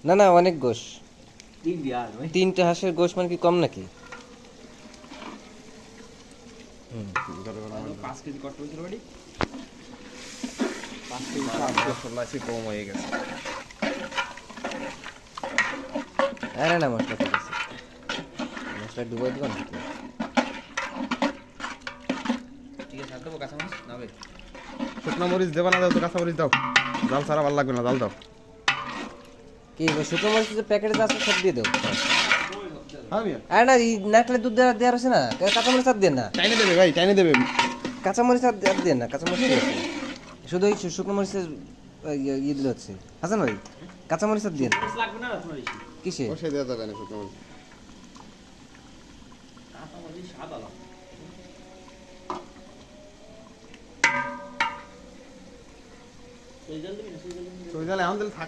না না, অনেক গোশ। তিন দিয়া ভাই। 3টে হাঁসের গোশ মানে কি কম নাকি? পাঁচ কেজি কষ্ট হয়েছিল বাড়ি। মশলা আছে কম হয়ে গেছে। আরে না, মশলা ঠিক আছে, মশলা ডুবাই দিবা না। ঠিক আছে, আর দেবো কাঁচামরিচ না ভাই? শুকনো মরিচ দেবা না, দাও তো কাঁচা মরিচ দাও। জাল ছাড়া ভালো লাগবে না, জাল দাও। কি শুকনো মরিচ যে প্যাকেটে যা আছে সব দিয়ে দাও। হ্যাঁ মিয়া, আরে না, এই নারকেলের দুধ দেওয়ার আছে না, কাঁচামরিচ আর দেন না। টাইনে দেবে ভাই, টাইনে দেবে। কাঁচামরিচ আর দেন না, কাঁচামরিচ ঠিক আছে। শুধু ওই শুকনো মরিচের ইয়ে দিলে হচ্ছে। হাসান ভাই, কাঁচামরিচ আর দেন। মরিচ লাগবে না তোমার বেশি। কিসে? বসে দেওয়া যাবে না শুকনো মরিচ। কাঁচামরিচ স্বাদ আলাদা। সেই জল দিবি না, সেই জল দিবি না। তো জালে এখন দিলে থাক।